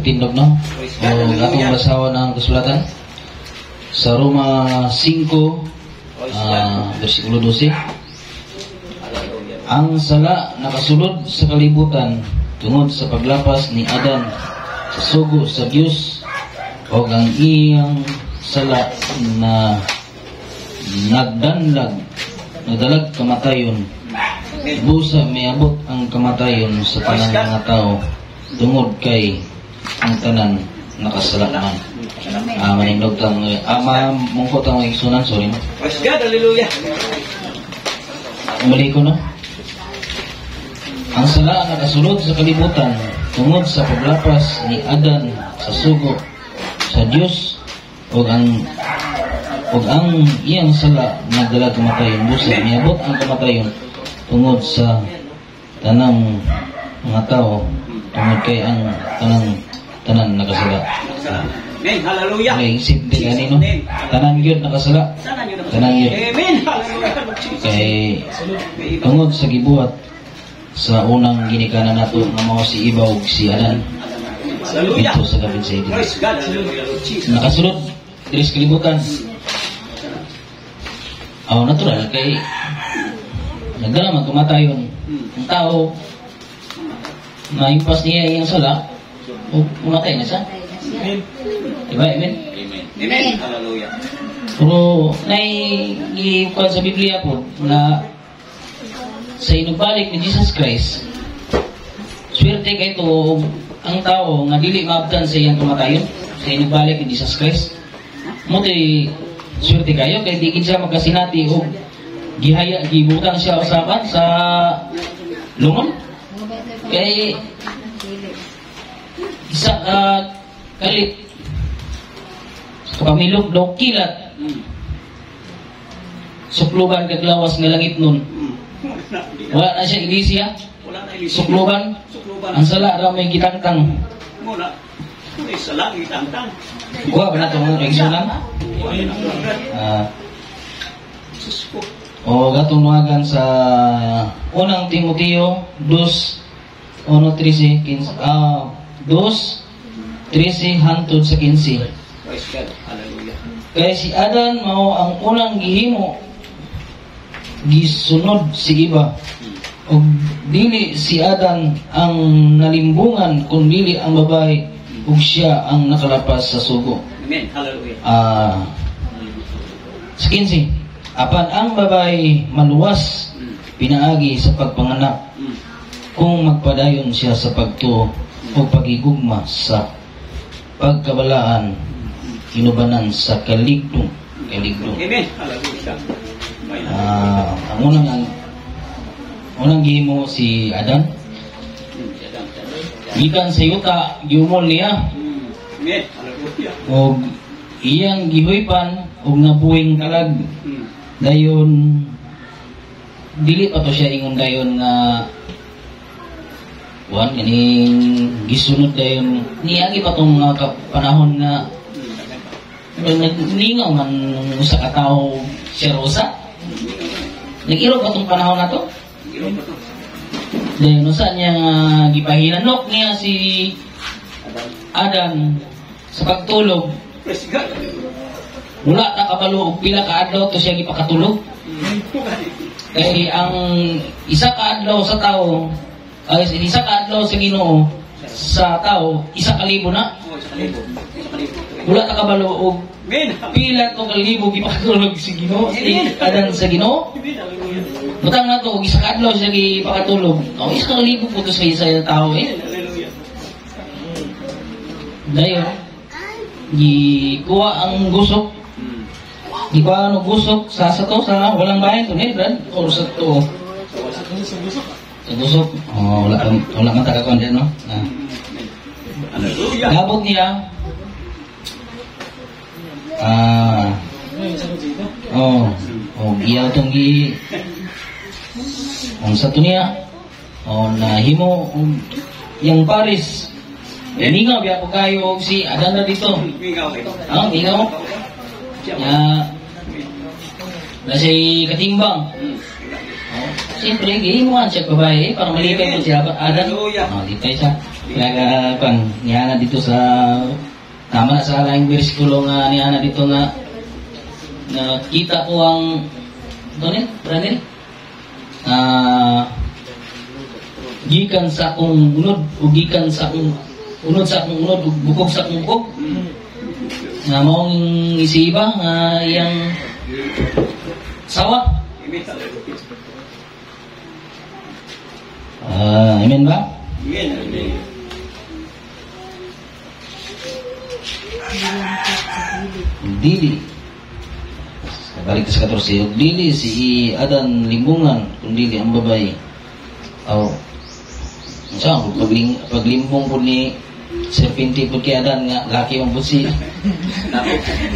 pagtindog, no? O atong basawa ng kasulatan sa Roma 5 versikulo 12. Ang sala nakasulod sa kalibutan tungod sa paglapas ni Adan sa sugo sa Dios, o ang iyang sala na nagdalag kamatayon. Busa miabot ang kamatayon sa tanang mga tao tungod kay ang tanan nakasala man. Manindog tang mungkot ang igsunan, sorry. Praise God, hallelujah. Muli ko, no? Ang sala nakasulod sa kalibutan tungod sa paglapas ni Adan sa sugo sa Dios, o ang iyang sala nagdala kamatayon. Busa miabot ang kamatayon tungod sa tanang mga tao tungod kay ang tanan nakasala. Amen, hallelujah. May isip din kanino, tanan yun nakasala, tanan yun. Amen, hallelujah. Kay tungod sa gibuhat sa unang ginikanan nato nga mao si Iba ug si Adan dito sa Garden sa Eden. Praise God, hallelujah, Lord Jesus. Nakasulod diri sa kalibutan. Natural kay nagdala man kamatayon ang tao, maimpas niya iyang sala o umatay na siya. Diba? Amen? Amen, hallelujah. Pero naiiwan sa Biblia po na sa inugbalik ni Jesus Christ, swerte kay ito ang tao nga dili maabtan sa iyang kamatayon sa inugbalik ni Jesus Christ. Muti swerte kayo kay di siya magkasinati o gibutang siya usapan sa lungon. Kay isa kalit kapamilog daw kilat sukluban kaglawas nga langit nun. Wala na siya iglesia, sukluban ang sala ra may gitangtang. Muna may sala gitangtang. Kuha ba na ito mga kaigsunan? Gatong nuwagan sa unang Timoteo 2:13 hangtod sa 15. Praise God, hallelujah. Kaya si Adan mao ang unang gihimo, gisunod si Iba, ug dili si Adan ang nalimbungan kun dili ang babae, ug siya ang nakalapas sa sugo. Amen, hallelujah. Sa 15, apan ang babae maluwas pinaagi sa pagpanganak kung magpadayon siya sa pagtuo o pagigugma sa pagkabalaan, inubanan sa kaligdong. Amen, hallelujah. Ang unang gihimo si Adan, gikan sa yuta giumol niya, Amen, hallelujah. o iyang gihuypan og nabuhing kalag. Dayon dili pa to siya ingon dayon nga ganing gisunod dayon niagi pa tong mga panahon nga naglingaw man sa katao siya rosa. Nag-iro pa tong panahon na to. Dayon usa niya gipahinanok niya si Adan sa pagtulog. Praise God. Wala na kabalo og pila ka adlaw to siya gipakatulog. Kay ang isa ka adlaw sa tao, isa ka adlaw sa Ginoo sa tao, 1,000 na. Wala na kabalo og pila to kalibo gipakatulog si Ginoo, Adan sa Ginoo. Butang na to og isa ka adlaw siya gipakatulog. 1,000 po to sa isa ka tao Dayon gikuha ang gusok. Gikuha ang gusok sa walang bayan to Brad, o sa to. Sa gusok. Wala man tagakuan din, no? Gabot niya. Iyaw tong sa to niya. Nahimo yang Paris. Mingaw biya po kayo si Adan na dito. Mingaw. Na siya katimbang. Siyempre, gihimuhan siya babae para malipay mo siya Adan. Lipay siya. Kaya kan niya na dito sa tama na sa alang bersikulo nga niya na dito nga nakita ko ang ano Ranil? Gikan sa akong unod o gikan sa akong unod sa akong unod ug bukog sa akong bukog. Nga maong isiba nga iyang sawa. Amen ba? Amen. Dili. Balik sa 14. Dili si Adan limbungan kundi ang babae. Saan paglimbong po ni serpente po kay Adan nga laki ang busi.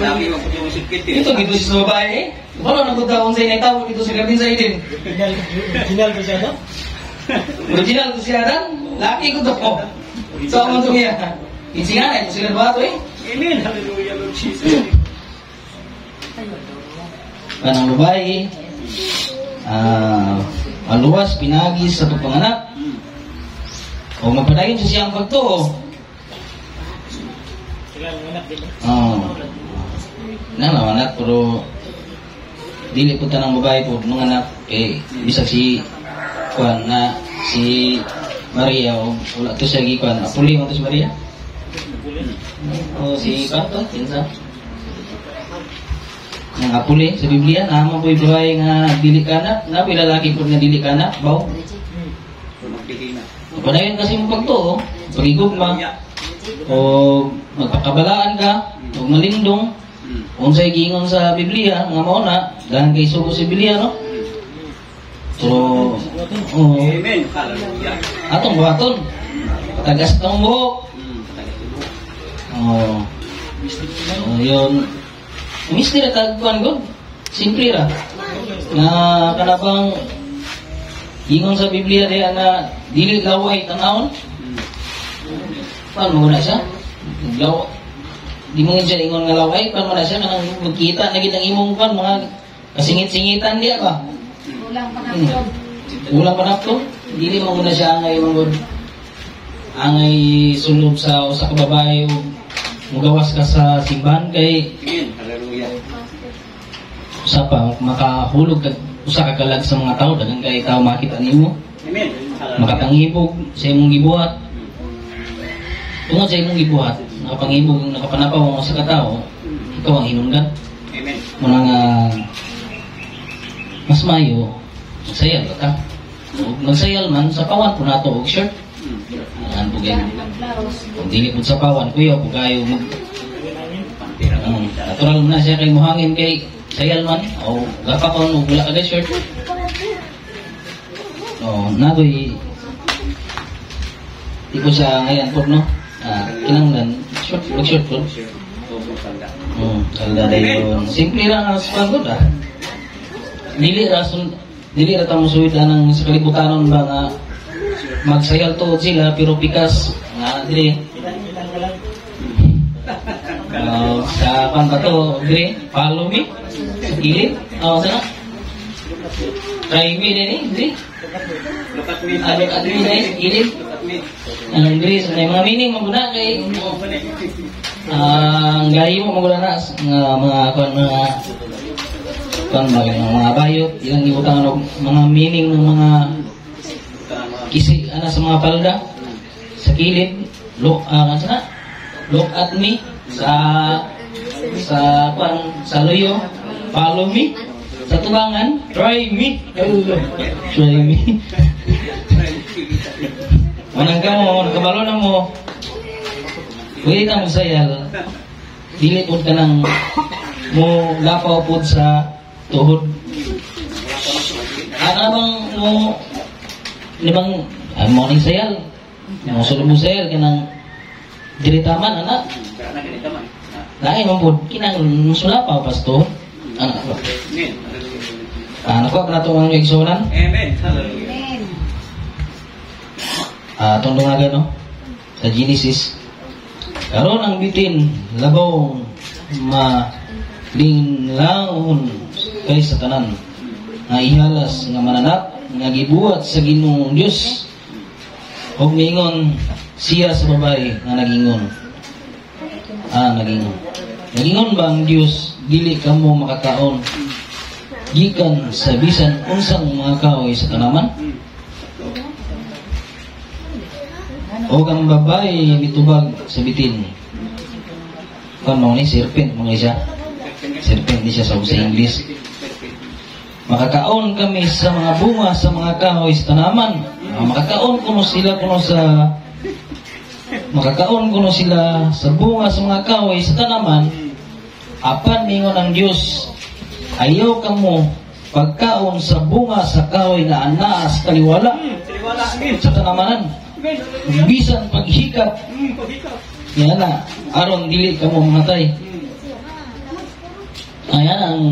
Laki mo po yung sikit eh. Ito dito sa babae. Wala na kung sa inay tao dito sa Garden sa Eden. Original ko siya, no? Original ko si Adan. Laki ko to po. So ang ito niya. Insingan ito sila ba ito eh? Amen. Hallelujah, Lord Jesus. Kanang babae, maluwas, pinagis sa pagpanganak. O magpadayon sa siyang pagtuo. Sila ang anak din. Anak, pero dili po tanang babae po nung anak, bisag si Juan na si Maria o wala to siya gikuan. Apuli mo to si Maria? O si Kanto, kinsa? Yang apuli sa Biblia, naman po yung babae nga dili kanak, na po lalaki po nga dili kanak, baw. Padayon kasi mong pagtuo, pagigugma, o magpakabalaan ka, o malindong, kung sa igingon sa Biblia, nga mauna, dahil kay sugo sa Biblia, no? So, Amen. Hallelujah. atong buhaton, patagas ng buhok. Yun. Misti na tagpuan ko. Simple ra. Na kanabang ingon sa Biblia diya na dili laway tanawon. Paano mo na siya? Law. Di mo siya ingon nga laway, paano mo na siya kanang magkita na gid ang imong pan mga kasingit-singitan diya ba? Ulang panapod. Ulang panapod. Dili mo na siya angay mong angay sulod sa usa ka babae o mugawas ka sa simbahan kay Amen. Hallelujah. usa pa makahulog kag usa ka kalag sa mga tao daghang kay tao makita nimo Amen. Hallelujah. makatangibog sa imong gibuhat tungod sa imong gibuhat nakapangibog nakapanapaw mo sa katao ikaw ang hinungdan Amen. muna nga mas mayo magsayal ka ug magsayal man sa pawan po nato og shirt ang pugay kung dili po sa pawan kuya po kayo mag natural na siya kay muhangin kay sayal man o gapa ko no wala ka shirt nagoy di ko siya ngayon po no kinanglan short mag-short po salda dayon simple lang ang spagod dili ra ta musuwid ang sa kalibutanon ba nga magsayal to sila pero pikas nga dili sa kanta to dili follow me sa gilid sana try me din dili Look at me. look at me guys gilid Look at me. dili sa mga meaning maguna kay ang gayi mo maguna na mga bayot ilang ibutang mga meaning ng mga kisi sa mga palda sa kilid look at me sa luyo follow me sa tubangan try me manang ka mo kabalo na mo pwede na mo sayal dili po ka nang mo lapaw po sa tuhod bang mo limang morning sayal mo sulod mo sayal kanang diritaman anak dahil mo po kinang sulapaw pasto anak ko Amen. anak ko na itong igsunan Amen. Hallelujah. itong dungagan no sa Genesis karon ang bitin labong malinglahon kay sa tanan nga ihalas nga mananap nga gibuhat sa Ginoong Dios ug mingon siya sa babae nga nagingon. Nagingon. Nagingon ba ang Dios dili kamo makakaon gikan sa bisan unsang mga kahoy sa tanaman? O ang babae mitubag sa bitin. Kan mo ni serpent mga siya. Serpent di siya sa English. Makakaon kami sa mga bunga sa mga kahoy sa tanaman. Makakaon kuno sila sa bunga sa mga kahoy sa tanaman. Apan mingon ang Dios, ayaw kamo pagkaon sa bunga sa kahoy na anaa sa taliwala sa tanamanan. Bisan paghikap. Yan na, aron dili kamo mamatay. Ayan ang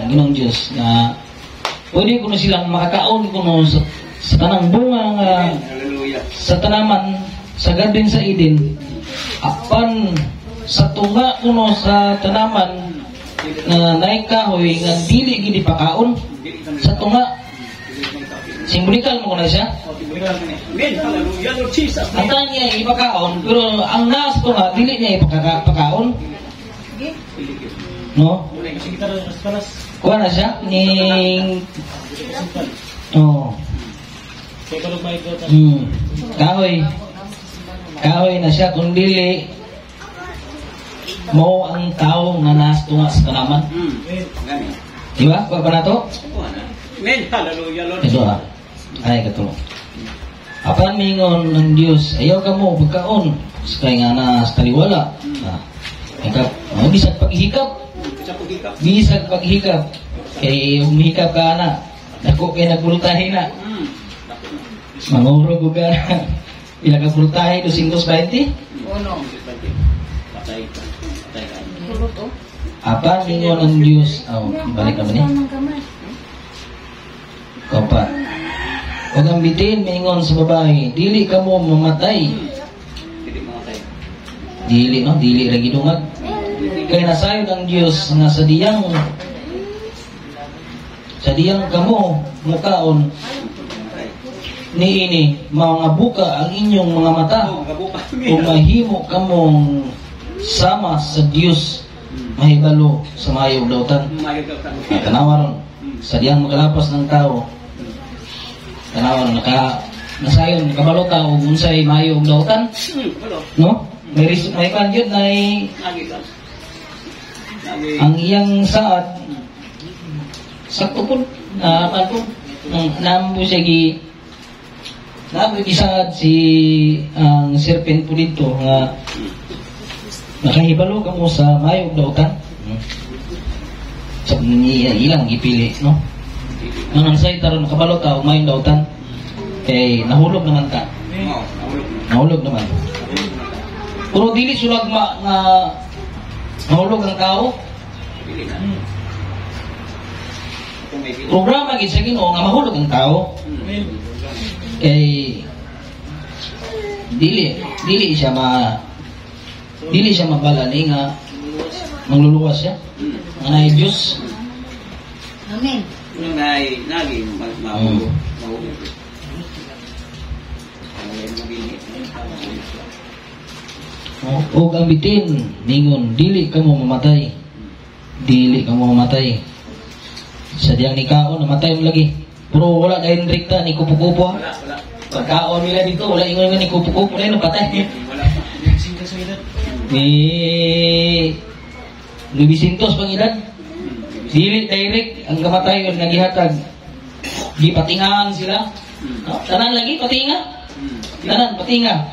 Ginoong Diyos na pwede kuno silang makakaon kuno sa tanang bunga nga sa tanaman sa Garden sa Eden. Apan sa tunga kuno sa tanaman na naikahoy nga dili gid pakaon sa tunga. Simbolikal mo na siya. Amen. Hallelujah, Lord Jesus. Ata niya ipakaon pero ang nasa tunga dili niya ipakaon. No? Kasi kita rin panas. Kuha na siya ning Kaya kalog may ito. Kahoy na siya kung dili mo ang tao nga nasa tunga sa tanaman. Gani. Di ba? Kuha ba na to? Amen. Hallelujah, Lord. Ito ay katulong. Apan mingon ng Dios, ayaw ka mo pagkaon kay nga na sa taliwala. Bisag paghikap. Bisag paghikap. Kay umihikap ka na. Dako kay nagbultahin na. Mangurog ka na. Pila ka bultahin, 220? Patay ka. Apan mingon ng Dios, balik naman eh. Kapat. Huwag ang bitin, mingon sa babae, dili ka mo mamatay. Hindi mamatay. Dili, no? Dili lagi dungag. Kaya nasayod ang Diyos nga sa diyang kamo mukaon niini mga buka ang inyong mga mata o mahimo kamong sama sa Diyos mahibalo sa mayong dautan. Tanawa ron sa diyang magalapas ng tao. Tanawa ron nasayon kabalo tao unsay mayong dautan. No? May kanjud na ang iyang saad sakto po nambo siya gisaad si ang serpent po dito nga nakahibalo ka mo sa mayog dautan. So ilang gipili, no? Nang say taron nakabalo ka og mayog dautan kay nahulog naman ta. Nahulog naman. Pero dili sulag nga mahulog ang tao. Programa gid sa Ginoo nga mahulog ang tao. Kay dili siya mabalani nga mangluluwas siya. Nga na Diyos. Amen. Nung naging mahulog. Huwag ang bitin, ningon, dili ka mo mamatay. Dili ka mo mamatay. Sa diyang ni Kaon, namatay mo lagi. Pero wala na yung rekta ni Kupu-Kupu. Wala. Pagkaon nila dito, wala ingon nga ni Kupu-Kupu na yun, patay. Wala. Ni Lubisintos pang edad. Dili direct, ang kamatay yun, nagihatag. Di patingahan sila. No? Tanan lagi, patinga. Tanan, patinga.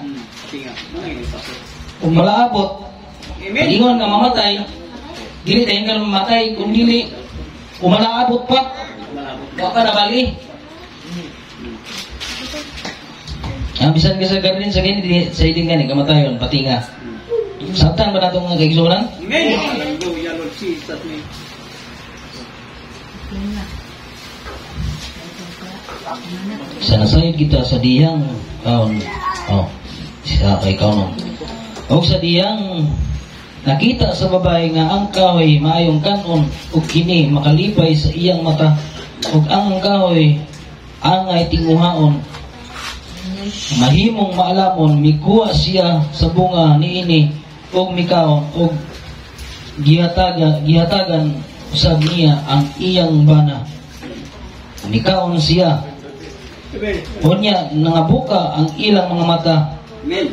Kung malaabot, palingon nga mamatay, dili tayo ka mamatay, kung dili, kung malaabot pa, wala ka nabali. Bisan ka sa garden, sa ganyan, sa iding ganyan, kamatayon, patinga. Sabtan ba natin mga kaigsunan? Amen. Hallelujah, Lord Jesus. Sa nasayod kita sa diyang kaon, siya kay kaon. O sa diyang nakita sa babae nga ang kahoy maayong kanon ug kini makalipay sa iyang mata ug ang kahoy angay tinguhaon Mahimong maalamon mikuha siya sa bunga niini og mikaon og gihatagan usab niya ang iyang bana. Mikaon siya. Amen. Unya nangabuka ang ilang mga mata. Amen.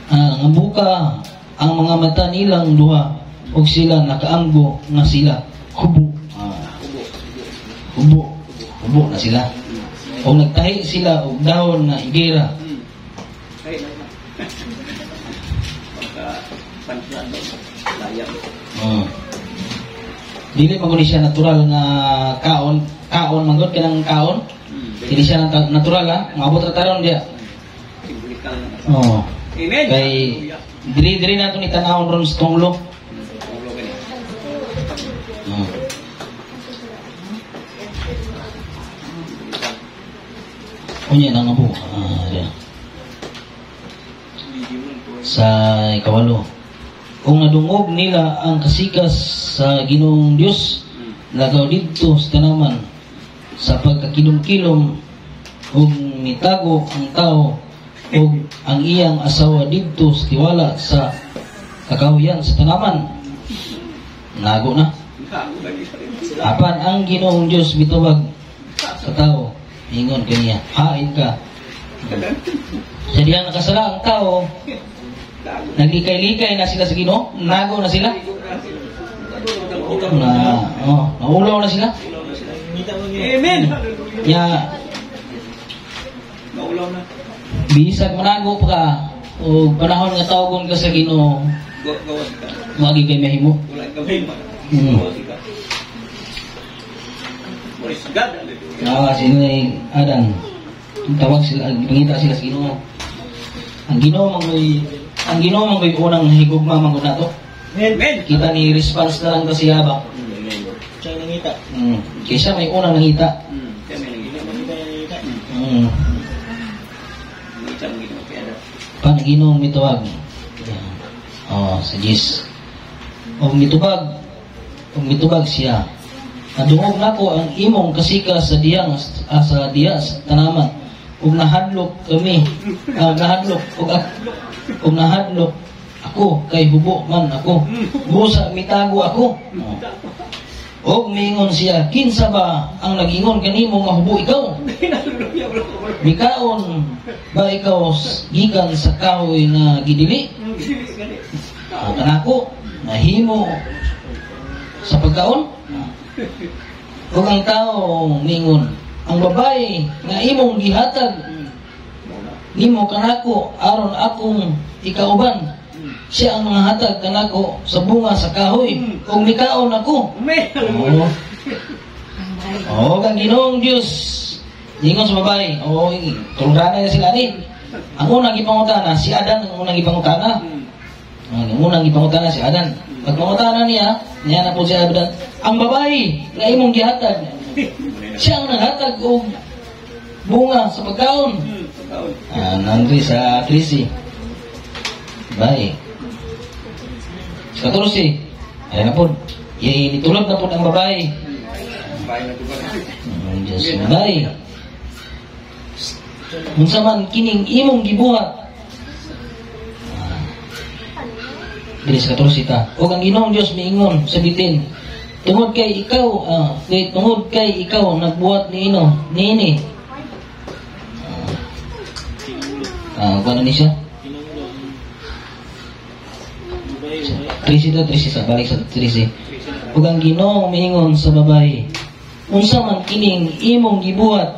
Nangabuka ang mga mata nilang duha ug sila nakaanggo nga sila hubo. Hubo na sila. O nagtahi sila og dahon nga higera. Ay, pagka pansan layang. Dili maguni siya natural nga kaon manggod kanang kaon. Dili siya natural ha. Maabot ra taron dia. Simbolikal na. Oh. Amen. Kay diri nato ni tanawon ron sa tunglo. Ulo gani. Unya nang abo. Sa ikawalo. Kung nadungog nila ang kasikas sa Ginoong Dios, lagaw didto sa tanaman sa pagkakilom-kilom ug mitago ang tao ug ang iyang asawa didto sa tiwala sa kakahuyan sa tanaman. Nago na. Apan ang Ginoong Dios mitubag sa tao, ingon kaniya, hain ka. Sa diyang nakasala ang tao, naglikay-likay na sila sa Ginoo, nago na sila. Naulaw na sila. Amen. Ya, Naulaw na. bisag manago pa ka o panahon nga tawgon ka sa Ginoo, Gawas ka. wagi kay mahimo. Wala ka ba? Gawas ka. Praise God. Hallelujah. Sino ay Adan. Tawag sila, pangita sila sa Ginoo. Ang Ginoo mangoy unang higugma manggod nato. Amen. Kita ni response na lang to siya ba. Siya nangita. Kaysa may unang nangita. Kami nangita. Nangita. Nangita mo ginawa kaya daw. Paano Ginoo mituwag? Sa Diyos. O mitubag siya. Nadungog nako ang imong kasika sa diyang sa tanaman. Ug nahadlok kami. Ug nahadlok ako kay hubo man ako. Busa mitago ako. Og mingon siya, kinsa ba ang nagingon kanimo mahubo ikaw? Mikaon ba ikaw gikan sa kahoy nga gidili? Kanako nahimo sa pagkaon. Ug ang tao mingon, ang babae nga imong gihatag nimo kanako aron akong ikauban, siya ang nangahatag kanako sa bunga sa kahoy ug mikaon ako. Kang Ginoong Dios ingon sa babae, tulungan na sila ni. Ang unang gipangutana si Adan, ang unang gipangutana. Ang unang gipangutana si Adan. Pagpangutana niya na po si Adan, ang babae nga imong gihatag, siya ang naghatag og bunga sa pagkaon. Nandri sa 13. Baik. Sa 14. Ay na po. Itulog na po ang babae. Diyos babae. Unsa man kining imong gibuhat. Dili sa 14 ta. O ang Ginoong Dios miingon sa bitin, tungod kay ikaw nagbuhat niini. Kung ni siya? 13 sa balik sa 13. Ug ang Ginoo miingon sa babae, unsa man kining imong gibuhat?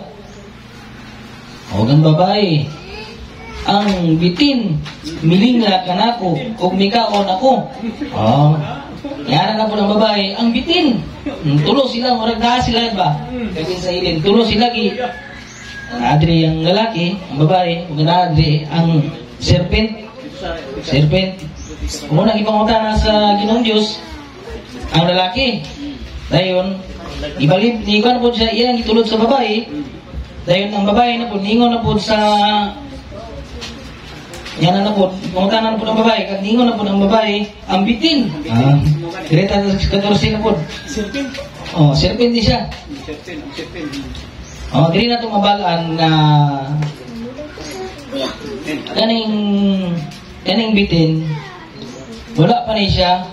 Ug ang babae, ang bitin milinga kanako ug mikaon ako. Yara na po ng babae, ang bitin. Tulo sila, murag na sila ba? Kasi sa ilin, tulo sila gi. Ang adri ang lalaki, ang babae, ug ang adri ang serpent. Muna ipangutana sa Ginoong Diyos ang lalaki. Dayon, ibalib ni ko na po siya iyang gitulod sa babae. Dayon ang babae na po ningon na po sa yan na po, pangutana na po ng babae, kag ningon na po ng babae ang bitin. Direta sa 14 na po. Serpent. Serpent din siya. dili na itong mabalaan na kaning bitin, wala pa ni siya,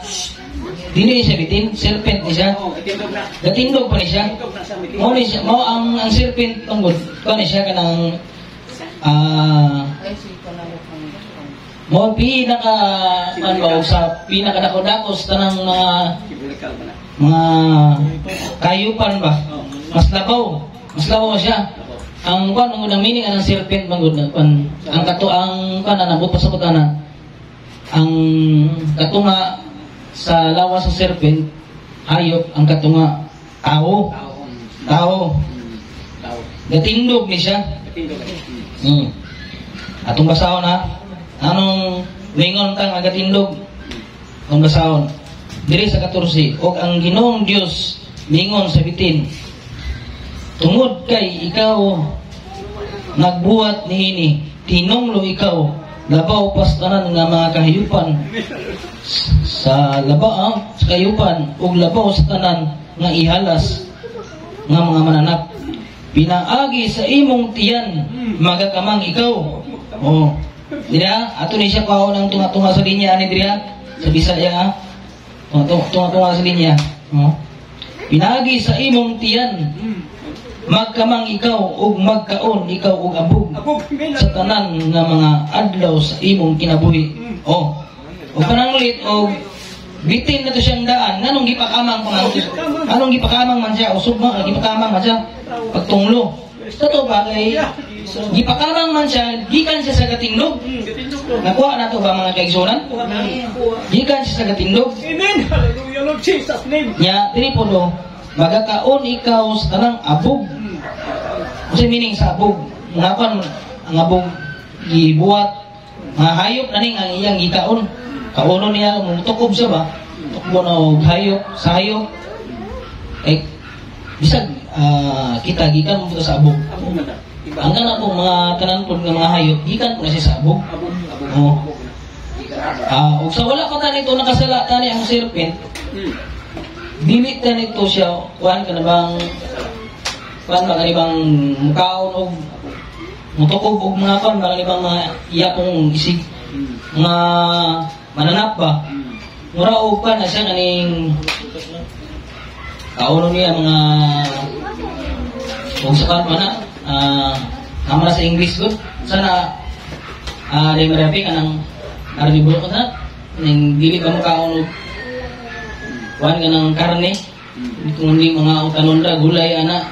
dili siya bitin, serpent ni siya, Oh, itindog na. gatindog pa ni siya. Itindog na sa meeting. Mo ang serpent tungod, kani siya kanang mo sa pinakadako-dakos tanang Ibulikal ba na? mga kayupan ba, mas labaw siya. Ang kwan ang unang meaning anang serpent manggod na kwan ang kato ang kana nabot pa sa butana ang katunga sa lawas sa serpent hayop, ang katunga tao Tao. gatindog ni siya. Itindog. Atong basahon ha, anong lingon tang agatindog atong basahon diri sa 14, og ang Ginoong Dios lingon sa bitin, tungod kay ikaw nagbuhat niini, tinonglo ikaw labaw pas tanan nga mga kahayupan sa sa kayupan ug labaw sa tanan nga ihalas nga mga mananap, pinaagi sa imong tiyan magakamang ikaw. Dira ato ni siya paon ang tunga-tunga sa linya ani dira sa Bisaya ha, tunga-tunga sa linya. Pinaagi sa imong tiyan magkamang ikaw ug magkaon ikaw ug abog sa tanan nga mga adlaw sa imong kinabuhi. O pananglit og bitin na to siyang daan, nganong gipakamang anong gipakamang man siya, usog mo gipakamang man siya pagtunglo. Totoo ba kay gipakamang man siya, gikan siya sa gatindog. Nakuha na to ba mga kaigsunan? Gikan siya sa gatindog. Amen. Hallelujah, Lord Jesus name. Nya diri po do, magakaon ikaw sa tanang abog. Kasi meaning sa abog, ngapan ang abog gibuhat, mga hayop na ning ang iyang gikaon. Kauno niya, tukob siya ba? Tukbo na og hayop, sa hayop. Bisag kita gikan mo sa abog. Abog na. Iba. Ang kana po mga tanan po ng mga hayop, gikan po na siya sa abog. Abog. Ug sa wala pa tanito nakasala tani ang serpent, dili tanito siya, kuan ka na bang mukaon og mutukob og mga kan baka ibang mga iyapong isig mga mananap ba. Mura og pa na siya kaning kauno niya mga og sa kan mana kamera sa English good sana di marapi kanang arbibulo ko na ning dili ka mukaon og kuan ka ng karne kundi mga utanonda gulay ana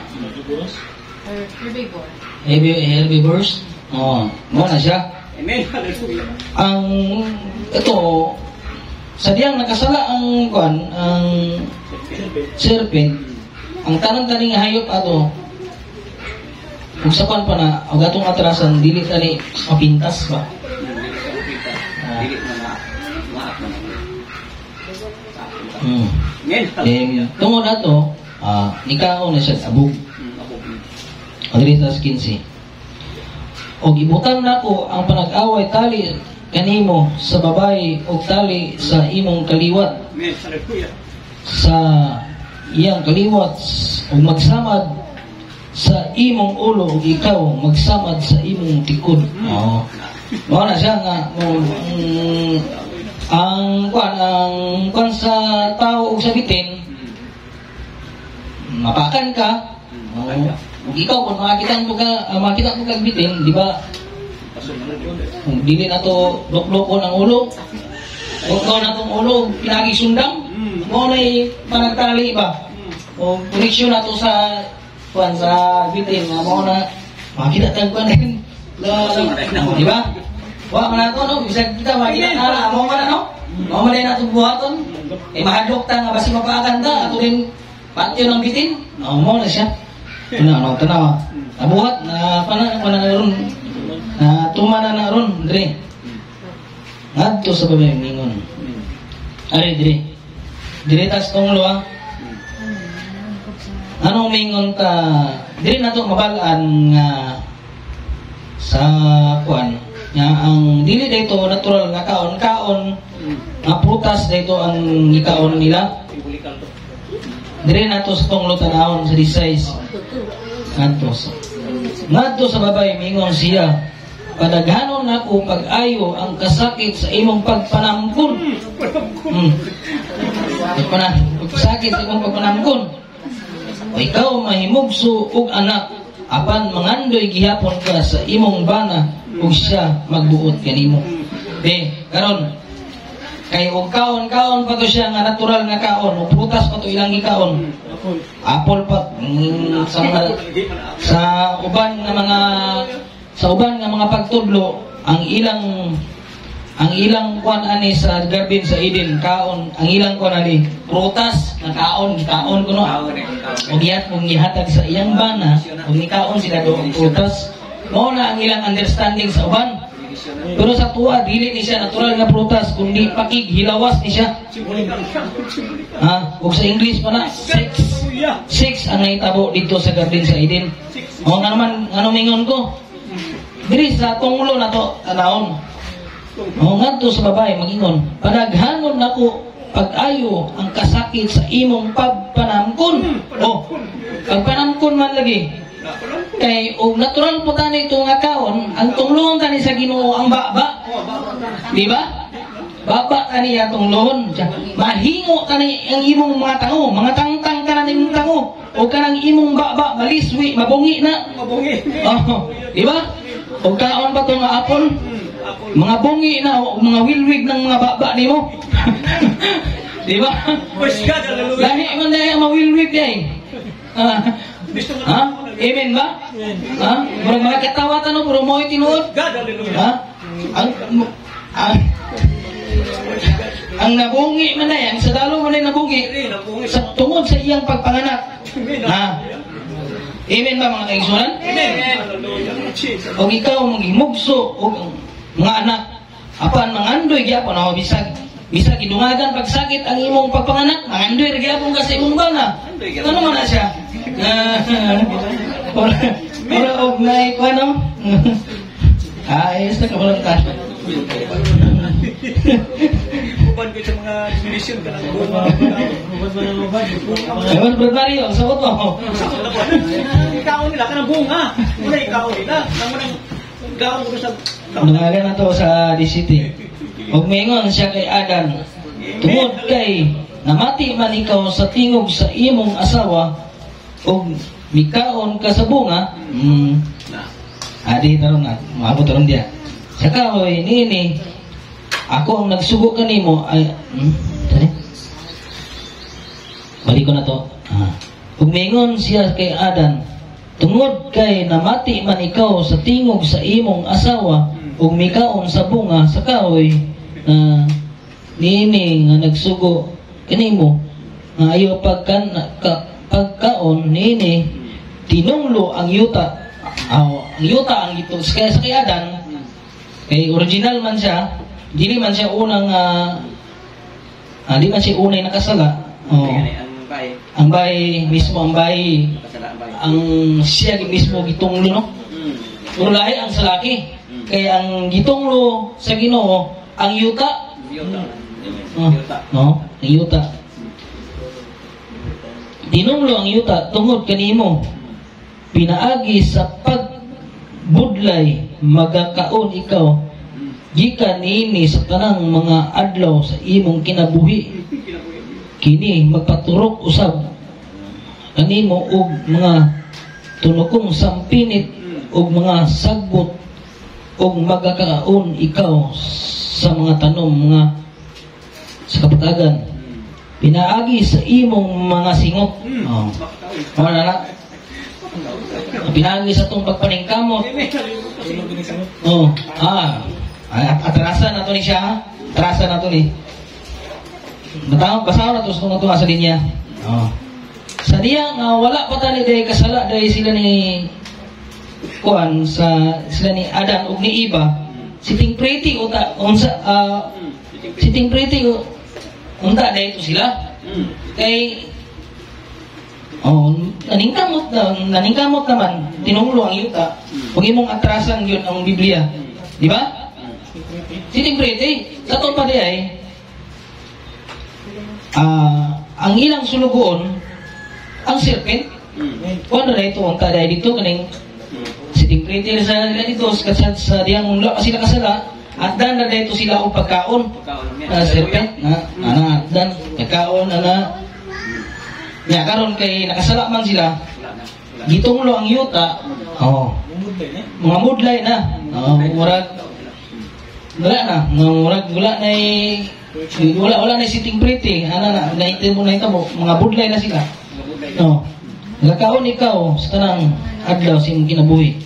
herbivores. Mo na siya. Amen. Hallelujah. Ang ito sadyang nakasala ang kuan ang serpent, ang tanang-taning hayop ato kung sa kuan pa na og atong atrasan dili tani mapintas ba. Dili na maak na. Then tungod ato nikaon na siya sa abog. Adiri sa 15. Og ibutan nako ang panag-away tali kanimo sa babae og tali sa imong kaliwat. Amen. Hallelujah. Sa iyang kaliwat ug magsamad sa imong ulo ug ikaw magsamad sa imong tikod. Mao na siya nga ang kwan sa tao ug sa bitin mapakan ka. Ikaw kung makita mo kag bitin, di ba? Kung dili na to luklukon ang ulo, luklukon na tong ulo, pinagi sundang, mo na panagtali ba? O koneksyon na to sa bitin, mo na makita tag kuan din. Di ba? Wa man ato no, bisag kita makita na mo man no? Mo man na to buhaton. Mahadlok ta nga basi mapaakan ta ato rin patyo ng bitin. Mo na siya. Tanaw. Nabuhat na ron na tumana na ron dire. Ngadto sa babae ningon. Ari dire. Dire tas tunglo anong mingon ta dire nato mabalaan nga sa kuan nga ang dili dayto natural nga kaon nga prutas dayto ang gikaon nila. Dire nato sa tunglo tanawon sa 16. Ngadto sa babay mingon siya, padaghanon nako pag-ayo ang kasakit sa imong pagpanamkon. Sakit sa imong pagpanamkon. O ikaw mahimugso og anak, apan mangandoy gihapon ka sa imong bana ug siya magbuot kanimo. Karon kay og kaon pa to siya nga natural nga kaon, o prutas pa to ilang gikaon. Apple pa sa uban nga mga pagtudlo ang ilang kuan ani sa garden sa Eden kaon, ang ilang kuan ani prutas nga kaon kuno. Og gihatag sa iyang bana ug ni kaon sila do prutas. Mao na ang ilang understanding sa uban. Pero sa tuwa, dili ni siya natural nga prutas, kundi pakig, hilawas ni siya. Kung sa English pa na, sex ang naitabo dito sa garden sa Eden. O nga naman, ano mingon ko? Diri sa tunglo na to, tanahon. O nga to sa babae, magingon, panaghanon nako pag-ayo ang kasakit sa imong pagpanamkon. O, pagpanamkon man lagi. Kay og natural po tani ito nga kaon, ang tunglohon tani sa Ginoo ang baba. Di ba? Baba tani atong lohon. Mahingo tani ang imong mga tango, mga tangtang ka na nimong tango. O kanang imong baba maliswi, mabungi na. Oh, di ba? O kaon pa to nga apple. Mga bungi na, o mga wilwig ng mga baba nimo. Di ba? Lahi man dahil ang mga wilwig dahil. Amen ba? Murag mga katawa tanong, puro mo itinuod. Ang nabungi man na yan, sa dalo man na nabungi, sa tungod sa iyang pagpanganak. Amen ba mga kaigsunan? O ikaw magimugso o mga anak, apan mangandoy gyapon o bisag idungagan pagsakit ang imong pagpanganak, mangandoy gyapon ka sa imong bana. Ano man na siya? Para og nay ko ano? Ayos na kabalangkas. Uban ko sa mga definition ka ng bunga. Ewan Mario, sagot mo. Ikaon nila ka ng bunga. Muna ikaon nila. Namunang gaon ko sa... Nangalan na to sa DCT. Huwag mingon siya kay Adan. Tungod kay namati man ikaw sa tingog sa imong asawa o mikaon ka sa bunga, adi taron na, maabot taron dia. Saka hoy, nini, ako ang nagsugo kanimo ay, tari? Balik ko na to. Umingon siya kay Adan, tungod kay namati man ikaw sa tingog sa imong asawa o mikaon sa bunga, saka hoy, nini nga nagsugo kanimo, nga ayaw pagkaon nini tinunglo ang yuta. Ang yuta ang ito kaya sa Adan kay original man siya, dili man siya unang di man siya unay nakasala. Ang bay mismo ang siya mismo gitunglo no. Ulahi ang salaki. Kaya ang gitunglo sa Ginoo ang yuta. No, ang yuta. Dinunglo ang yuta tungod kanimo, pinaagi sa pagbudlay magakaon ikaw gikan niini sa tanang mga adlaw sa imong kinabuhi. Kini magpaturok usab kanimo og mga tunokong sampinit og mga sagbot og magakaon ikaw sa mga tanom mga sa kapatagan. Pinaagi sa imong mga singot. Wala na. Pinaagi sa itong pagpaningkamot. Atrasan na ito ni siya. Atrasan na ito ni. Basaw na ito sa itong sa linya. Sa diya nga wala pa tali dahil kasala dahil sila ni Kuan sila ni Adan ug ni Eva. Siting pretty uta unsa siting pretty unta dahil ito sila. Kay naningkamot naman tinunglo ang yuta. Huwag imong atrasan yun ang Biblia. Di ba? Siting pretty. Sa to pa di ay ang ilang sulugoon ang serpent. Kuan na ito ang taday dito kaning sitting pretty sa nila dito sa diyang wala pa sila kasala at dan na dito sila og pagkaon. Serpent na dan pagkaon na nya karon kay nakasala man sila gitunglo ang yuta. Mga mudlay na. Murag wala na wala na sitting pretty. Ana na naitimo mga budlay na sila. Nagkaon ikaw sa tanang adlaw sa imong kinabuhi.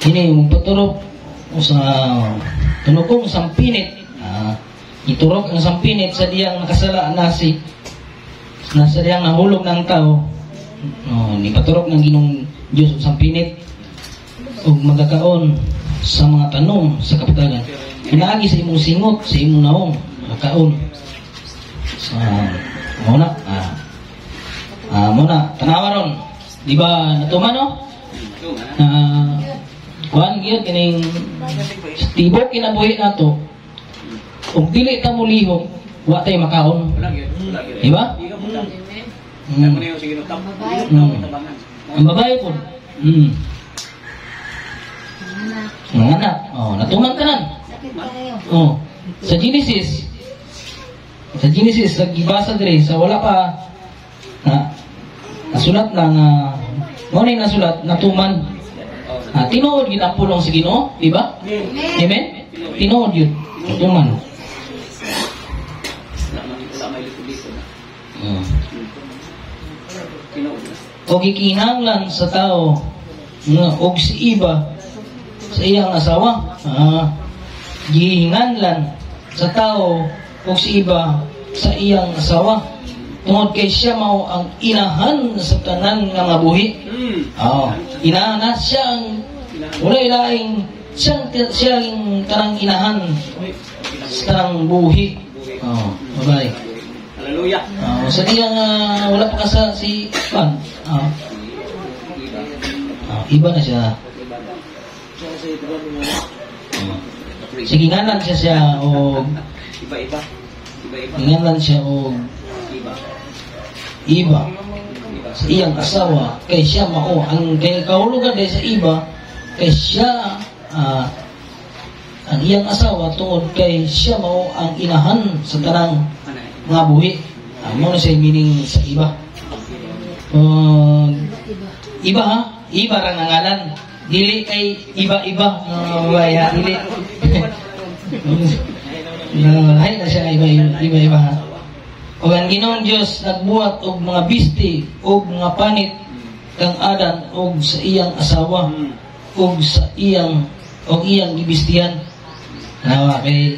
Ini magpaturok sa tunukong sampinit. Iturok ang sampinit sa diyang nakasala nasa diyang nahulog ng tao. Ni paturok ng Ginoong Diyos ang sampinit ug magkakaon sa mga tanom sa kapitagan. Pinaagi sa imong singot, sa imong naong magkaon. Muna tanawa ron. Di ba natuman no? Kuan gyud kining tibok kinabuhi nato. Kung dili ta mo lihok, wa tay makaon. Di ba? Ang babae po. Mga anak. Natuman ka nan. Sa Genesis, nagbasa diri sa wala pa nasulat na mo na nasulat natuman. Tinuod gid ang pulong sa Ginoo, di ba? Amen. Tinuod yun. Natuman. O gikinahanglan sa tao og si iba sa iyang asawa. Gihinganlan sa tao og si iba sa iyang asawa. Tungod kay siya mao ang inahan sa tanan nga buhi. Inahan na siya ang wala ilaing siyang tanang inahan sa tanang buhi. Bye. Hallelujah. Sa diya nga wala pa ka si Pan. Iba na siya. Sige ngalan siya o Iba-iba. ngalan siya o iba sa iyang asawa kay siya mao ang kay kahulugan dahil sa iba kay siya ang iyang asawa tungod kay siya mao ang inahan sa tanang mga buhi. Mo na siya meaning sa iba. Iba ha? Iba ra nga ngalan. Dili kay iba-iba. Waya dili. Hay na siya iba-iba ha. O ang Ginoong Diyos nagbuhat og mga bisti og mga panit kang Adan og sa iyang asawa og sa iyang gibistihan. Nawa kay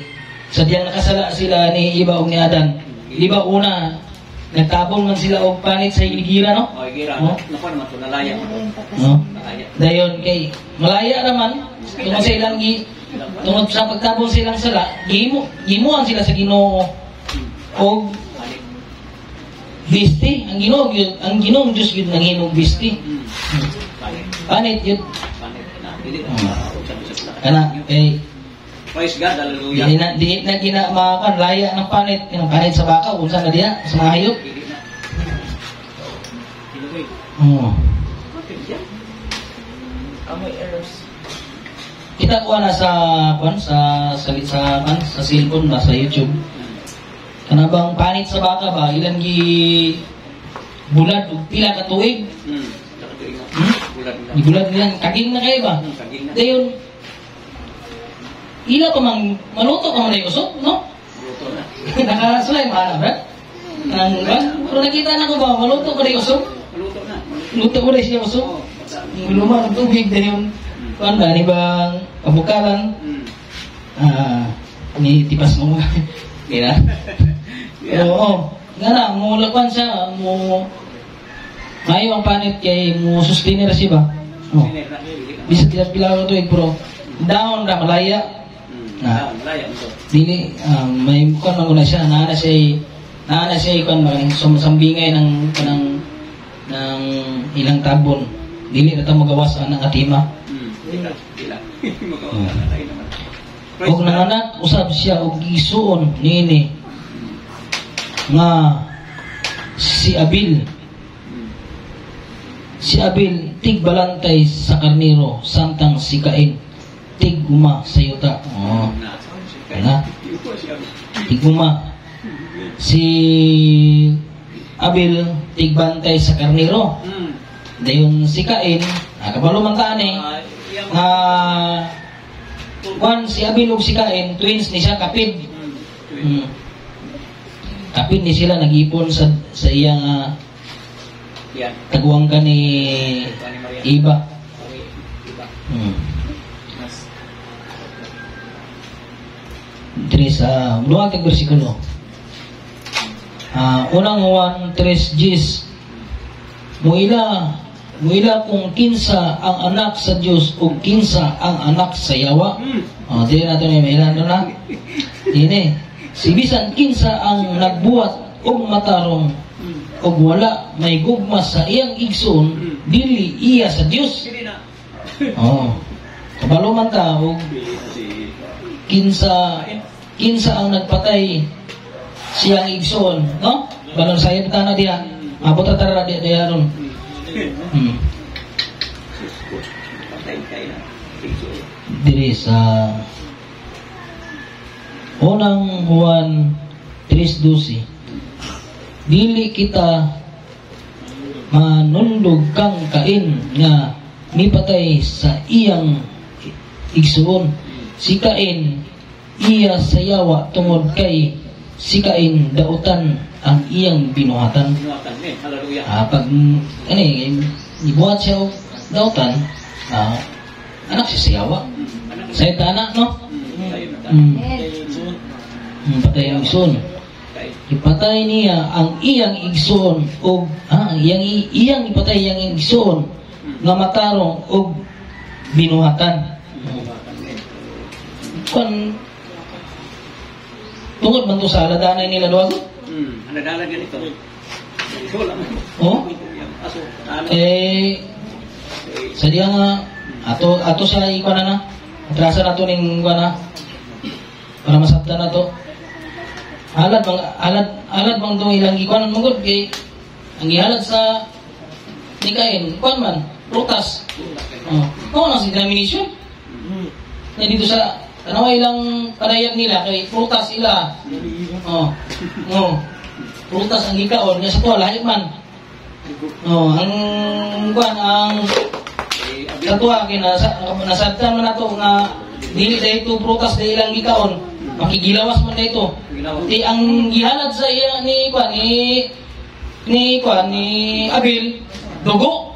sa diyang nakasala sila ni Iba og ni Adan. Di ba una nagtabong man sila og panit sa iligira no? Iligira. Nako naman to nalaya. Dayon kay malaya naman tungod sa ilang tungod sa pagtabong silang sala, gimuan sila sa Ginoo og bisti. Ang Ginoong Diyos yun nanginog bisti. Panit yun. Kana kay Praise God, hallelujah. Di na ginamakan laya ng panit. Yung panit sa baka, unsa na diya, sa mga hayop. Kita ko na sa cellphone ba, sa YouTube. Kanabang panit sa baka ba, ilan bulad, pila ka tuig. Bulad niyan, kaging na kayo ba? Dayon, ila pa mang maluto ka man na usok, no? Maluto na. Nakasulay, mahala, brad? Pero nakita na ko ba, maluto ka na usok? Maluto na. Luto ko na siya usok. Luma ng tubig, dayon, kuan ba, ni bang kabukalan? Ni tipas mo nga. Kaya? Oo. Nga na, mulakuan siya, mayo ang panit kay mo sustainer siya ba? Bisa pila tuig, pero down na malaya. Dili may kon man siya naana siya kon man sambingay ng ilang tabon. Dili na ta magawas ang atima. Dila. Og nanganak usab siya og gisuon nini nga si Abil. Si Abil tigbalantay sa karniro, samtang si Cain tiguma sa yuta. Oh. Ano? Tiguma. Si Abil tigbantay sa karniro. Dayon si Cain, kabalo man taan si Abil ug si Cain, twins ni siya, kapid. Kapid ni sila nag-ipon sa iyang taguang ka ni Iba. Tres, luwag ang versikulo. Unang Juan 3:10. Muila kung kinsa ang anak sa Dios o kinsa ang anak sa yawa. Dili nato ni mailano na. Dini. Si bisan kinsa ang nagbuhat og matarong og wala may gugma sa iyang igsoon, dili iya sa Dios. Kabalo man ta og kinsa ang nagpatay siyang igsoon, no? Balon sayad ta na diha. Abot ta tara diha ron. Diri sa unang Juan 3:12. Dili kita manundog kang Cain nga mipatay sa iyang igsoon. Si Cain iya sa yawa tungod kay si Cain dautan ang iyang binuhatan. Pag ibuhat siya og dautan, anak siya sa yawa. Sa anak, no? Patay ang igsoon. Ipatay niya ang iyang igsoon og iyang ipatay iyang igsoon nga matarong og binuhatan. Tungod man to sa aladanay nila duwag? Aladalan ganito. Sa diya nga ato sa ikuan na atrasa nato ning ikuan na para masabtan nato. Alad bang itong ilang ikuanan mong kay ang ihalad sa ni Cain, ikuan man, prutas. Kung ano si denomination? Na dito sa tanaway ilang panayag nila kay prutas ila. Prutas ang ikaon nga sa to lahi man. Ang ikuan ang sa tuwa kay nasabtan man nato nga dili dayto prutas dahil ilang ikaon. Makigilawas man dayto. Ang gihalad sa iya ni Abil, dugo.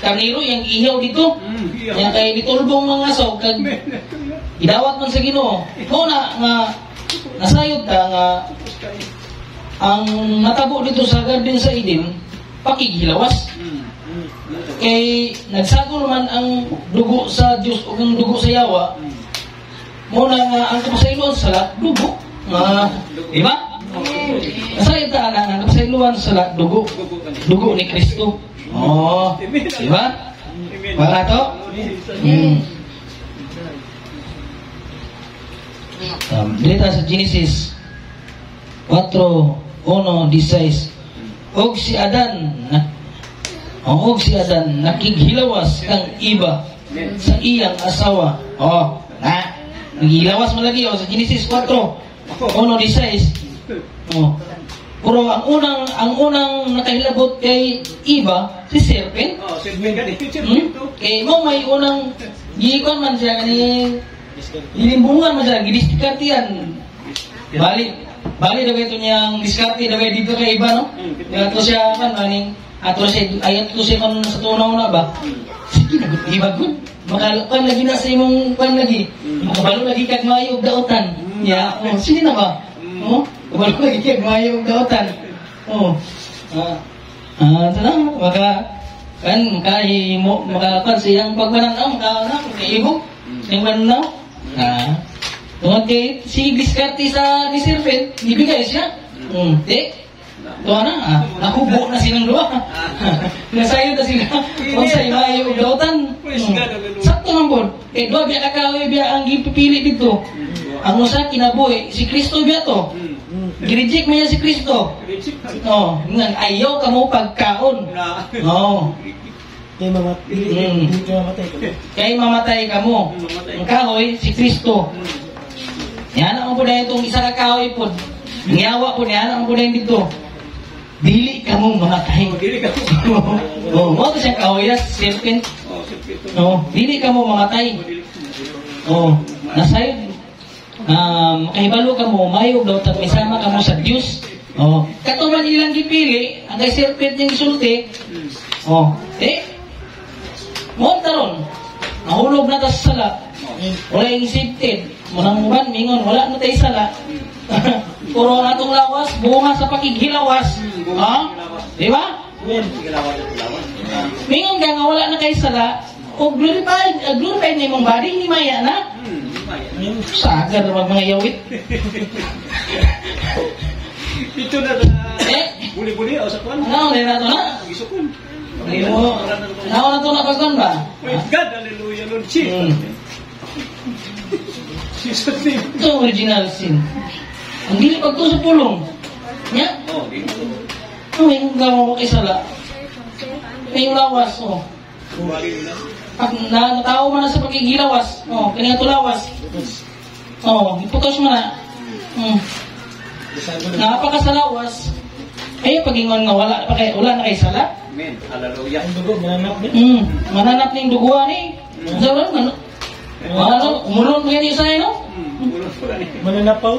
Karniro yang ihaw dito. Yang kay ditulbong mga asaw kag idawat man sa Ginoo. Mo na nga nasayod ta nga ang natabo dito sa garden sa Eden pakigilawas. Kay nagsagol man ang dugo sa Dios ug ang dugo sa yawa. Mo na nga ang kapasayloan sa dugo. Di ba? Nasayod ta na ang kapasayloan sa dugo ni Kristo. Di ba? Para to? Dito sa Genesis 4:1-16. Og si Adan nakighilawas kang iba sa iyang asawa. Naghilawas mo lagi sa Genesis 4:1-16. Pero ang unang nakahilabot kay Iba, si Serpent. Kay mo may unang giikon man siya kani dilimbungan man siya, gidiskarte-an. Bali daw ito niyang diskarte daw dito kay Iba, no? Ato siya ato siya ayat to siya man sa tunaw na ba? Sige na Iba gud. Makalapan lagi na sa imong pan lagi. Makabalo lagi kag maayo og daotan. Sige na ba? Kabalo lagi kag maayo og daotan. Makakan siyang pagmananaw, kaibo, siyang mananaw. Tungkol kay si diskarte sa ni Serpent, ibigay siya. Ito na, nakubo na silang dua. Nasayo na sila. Kung sa'yo maayo og daotan. Sakto ng bon. Dua biya kakawin biya ang gipipili dito. Ang usa kinabuhi, si Kristo biya to. Gireject mo yan si Kristo. isip ka. Oh, nga ayaw ka mo pagkaon. Na, Oh. Hindi ka mamatay ko. Kay mamatay ka mo. Ang kahoy, si Kristo. Yan ang po na itong isa ka kahoy po. Ngawa po niya, ang po na dito. Dili ka mo mamatay. dili ka. Oh, mo to siyang kahoy na, serpent. Oh, dili ka mo mamatay. Oh, nasayod. Kahibalo ka mo, mayog daw, tag misama ka mo sa Diyos. Oh, katuman ilang gipili, ang kay serpent niyang isulti. Oh, monta ron. Nahulog na ta sa sala. Wala yung accepted. Munang uban, mingon, wala na tayo sala. Puro na itong lawas, bunga sa pakighilawas. Ha? Di ba? Mingon ka nga wala na kayo sala. O glorified na yung body, ni Maya na. Sagar naman mga yawit. Ito na buli-buli o sa kuwan. Ano, na ito na? Gisukon. Ano na ito na pagkon ba? Praise God, hallelujah, Lord Jesus. Jesus name. Ito ang original sin. Ang dili pagto sa pulong. Nya? Oh, dito. May gawa mo kay sala. May lawas, oh. Bumali na. Pag natawo man na sa pagkigilawas, oh, kanya tulawas. Oh, iputos mo na. Napakasalawas. Ay, pagingon nga wala na kay sala. Amen. Hallelujah. Ang dugo, mananap niya. Mananap na yung duguan eh. Zaron, umulon mo yan yung sa'yo, no? Mananapaw.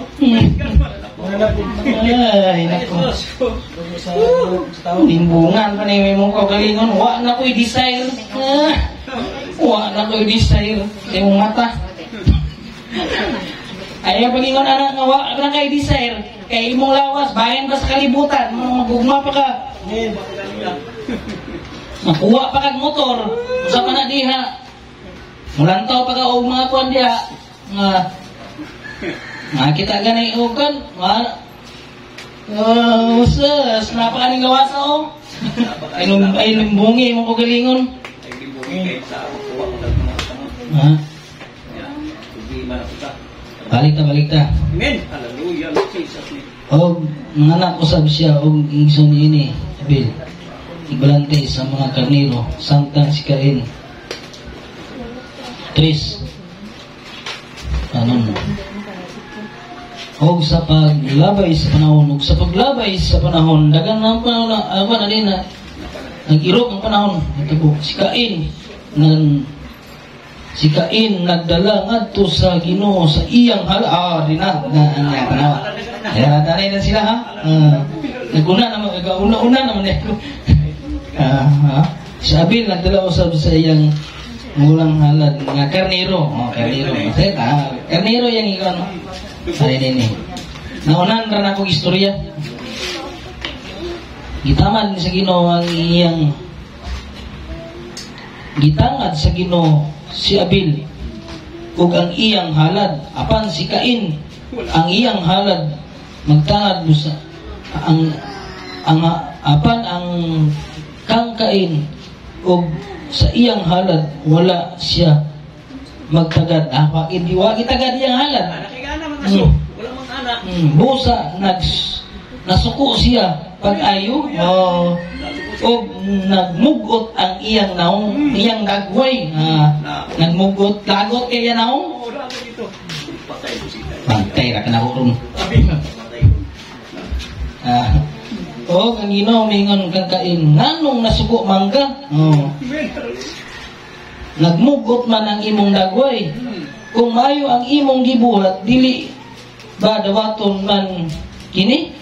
Mananap din. Ay, naku. Dugo sa tao. Limbungan pa na yung mong kagalingon. Wa na ko'y desire. Wa na ko'y desire. Sa yung mata. Ay, pagingon anak nga, wa na kayo desire. Kaya imong lawas, bayan ka sa kalibutan. Magugma pa ka. Makuha pa kag motor. Usa pa na diha. Mulantaw pa ka og mga kuan diha. Makita ganay og kan. Sus, napakaning lawasa o. Ay lumbungi mo ko galingon. Balik ta. Amen. Hallelujah. Lord Jesus name. Og nanganak usab siya og igsoon ini, Abel. Ibalante sa mga karnero, samtang si Cain. 3. Ano mo? Og sa paglabay sa panahon, dagan na ang panahon na din na nag-irog ang panahon. Ito po, si Cain nagdala ngadto sa Ginoo sa iyang halari na panawa. Kaya tanay na sila ha. Naguna naman nito. Si Abel nagdala usab sa iyang mulang halad nga karnero. Karnero. Karnero yang ikaw no. Ari nini. Naunan ra na kong istorya. Gitaman sa Ginoo ang iyang gitangad sa Ginoo si Abel ug ang iyang halad apan si Cain ang iyang halad magtangad mo sa apan ang kang Cain ug sa iyang halad wala siya magtagad. Hindi wa kitagad iyang halad. Nakigana man aso. Wala mang anak. Busa nasuko siya pag-ayo o nagmugot ang iyang naong iyang gagway nagmugot lagot kaya naong Wala ako dito. Patay ko siya. bantay ra kana ron Patay ko. o ang Ginoo mingon kang Cain nganong nasuko mangga nagmugot man ang imong dagway kung maayo ang imong gibuhat dili ba dawaton man kini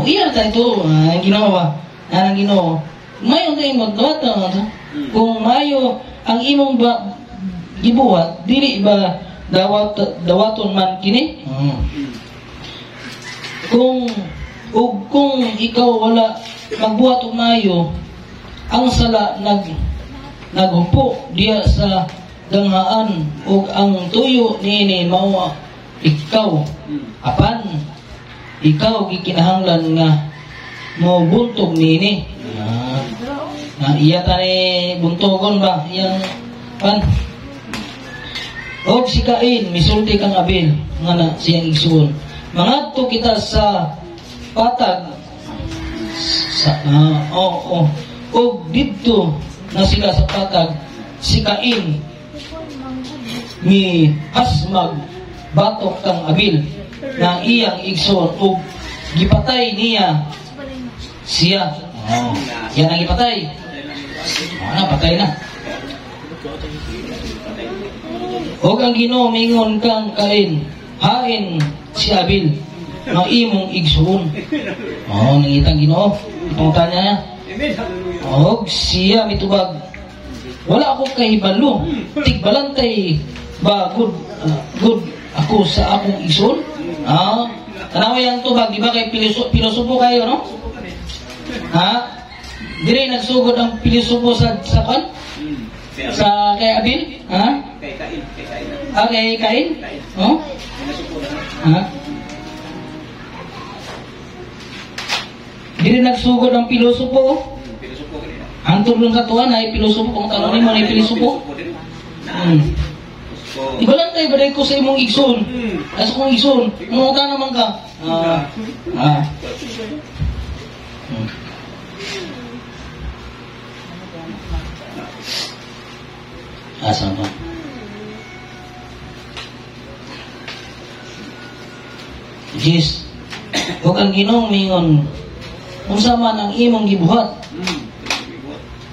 iya ta ito ang Ginoo ang Ginoo mayo ta imong dawaton kung maayo ang imong gibuhat dili ba dawaton man kini kung ikaw wala magbuhat og maayo ang sala naghupo diya sa danghaan ug ang tuyo niini mao ikaw apan ikaw gikinahanglan nga mo buntog niini iya tani buntogon ba iyang pan og si Cain misulti kang Abel nga na siyang igsuon mangadto kita sa patag sa og didto na sila sa patag si Cain ni hasmag batok kang Abil na iyang igsoon ug gipatay niya siya. Yan ang gipatay. Patay na. Og ang Ginoo mingon kang Cain, hain si Abil na imong igsoon. Nangitang Ginoo. Ipungutan niya. Og siya mitubag, wala ako kahibalo. Tigbalantay ba good ako sa akong igsoon? Tanaw yan tubag, di ba kay pilosopo kayo, no? Dire nagsugod ang pilosopo sa kan? Sa kay Abil? Kay Cain. Kay Cain? Dire nagsugod ang pilosopo. Pilosopo kanina. Ang tulong sa tuwan ay pilosopo. Kung tanongin mo na yung pilosopo. Ibalantay ba ko sa imong igsoon? Asa kong igsoon? Munguta naman ka. Asa ba? Yes. Huwag ang Ginoong mingon kung sama ng imong gibuhat.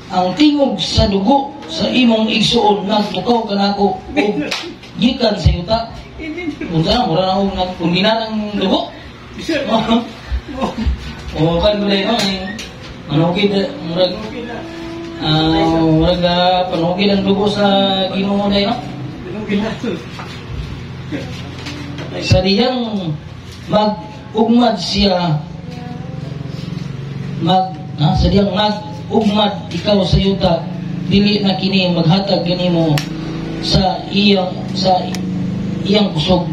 Ang tingog sa dugo sa imong igsuon nagtukaw kanako ug gikan sa yuta. Unsa na mura na og nagpundina ng dugo? Kan gulay no manugid murag panugid ang dugo sa Ginoo day no. Sa diyang mag-ugmad siya sa diyang mag-ugmad ikaw sa yuta, dili na kini maghatag ganimo sa iyang kusog.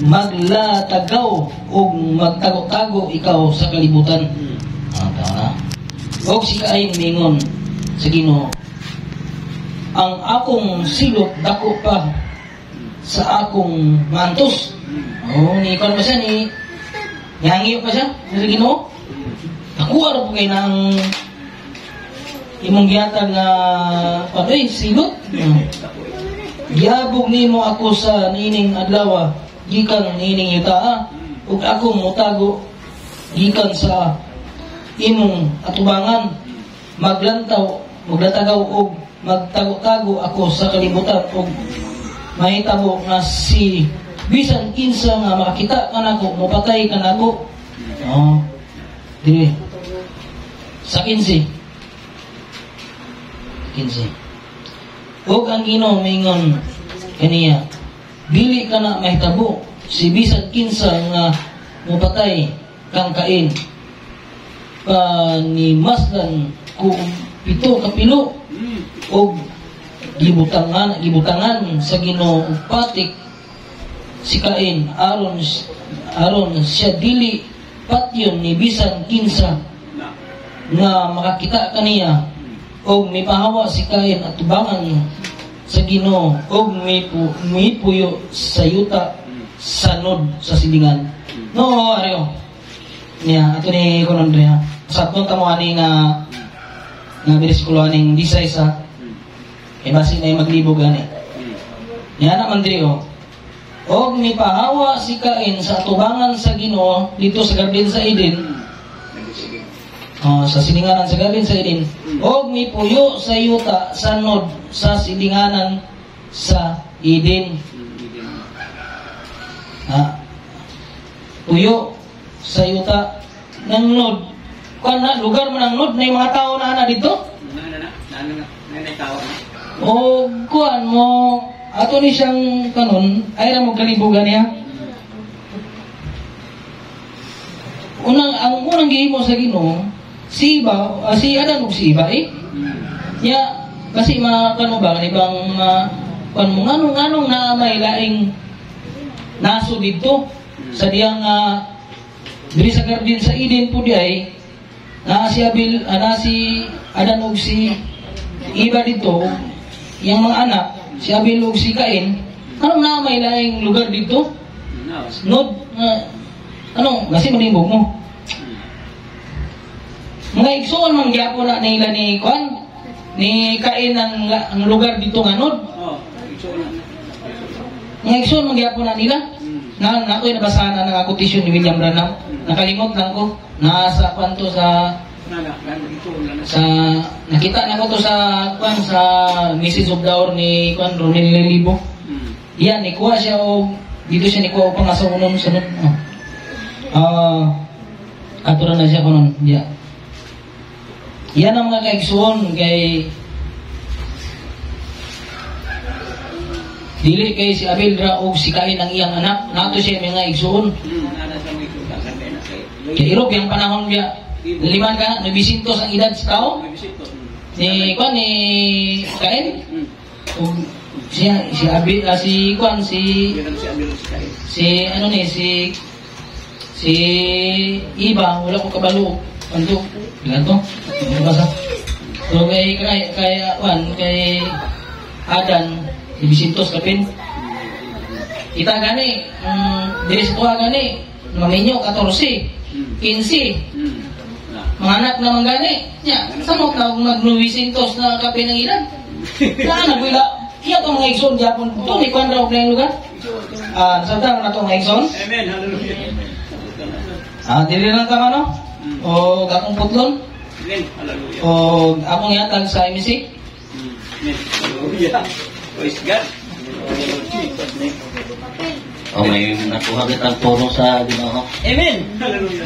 Maglatagaw o magtago-tago ikaw sa kalibutan. Og si Cain mingon sa Ginoo, ang akong silot dako pa sa akong mantos. Ni kon pa siya ni nyangi pa siya sa Ginoo. Ako ara po kay nang imong gihatag nga padoy silot. Giabog nimo ako sa nining adlaw gikan nining yuta ug ako motago gikan sa imong atubangan. Maglatagaw og magtago-tago ako sa kalibutan ug mahitabo nga si bisan kinsa nga makakita kanako mopatay kanako. Dili sa 15. Og ang Ginoo mingon kaniya, dili ka na mahitabo si bisan kinsa nga mopatay kang Cain. Panimasdan kung 7 ka pilo og gibutangan sa Ginoo og patik si Cain aron siya dili patyon ni bisan kinsa nga makakita kaniya og mipahawa si Cain at tubangan sa Ginoo og mipuyo sa yuta sanod sa silingan. No, areo. Niya ato ni kuno Andrea. Sa atong tamo ani nga bersikulo aning 16 basin na maglibog ani. Niya na Andrea. Og mipahawa si Cain sa atubangan sa Ginoo dito sa Garden sa Eden. Sa silinganan sa Garden sa Eden. Og mipuyo sa yuta sanod sa silinganan sa Eden. Puyo sa yuta ng nod. Kuan na lugar man ang nod na yung mga tao na ana dito. O kuan mo ato ni siyang kanon ay ra mo kalibugan niya. Ang unang gihimo sa Ginoo si Adan ug si Eva ya kasi makano ba ibang kuan mo nganong na may laing naso dito sa diyang diri sa Garden sa Eden po diay si Abil si Adan ug si Eva dito yung mga anak si Abil ug si Cain Anong na may laing lugar dito? Nawas. Nod, ano, kasi manimbog mo. Mga igsoon man gyapon na nila ni Kwan, ni Kain ang lugar dito nga Nod. Oh, ito na. Mga igsoon man gyapon na nila. Na ako'y nabasahan na ng quotation ni William Branham. Nakalimot lang ko. Nasa Kwan to sa Ito na. sa nakita na ko to sa Kwan sa Message of the Hour ni Kwan Ronel Lelibo. Yan, ikuha siya o dito siya nikuha o pangasaunong sunod. Katuran na siya ko nun. Yeah. Yan ang mga kaigsuon kay dili kay si Abel ra og si Kain ang iyang anak. Nato siya mga igsuon. Nana sa mga ito kakabay na kay. Kay Irop yung panahon niya. Liman ka, 900 ang edad sa tao. May bisito. Ni Kwan ni Kain. O siya si Abel si Kwan si Yan si Abel si Kain. si ano ni si Iba wala ko kabalo. Ano ilan to? Ano ba sa? So kay Kwan kay Adan si Bisintos kapin. Kita gani diri sa tuwa gani maminyo 14, 15. Mga anak naman gani. Nya, samot na kung mag-Bisintos na kapin ng ilan. Saan na bila? Iya to mga igsoon gyapon. To ni Kwan raw na lugar. Nasabtan na to mga igsoon. Amen. Hallelujah. Dili lang ka ano? O akong putlon? Amen. Hallelujah. O akong yatag sa MC? Amen. Hallelujah. Praise God. O may nakuha kitang puro sa Ginoo. Amen. Hallelujah.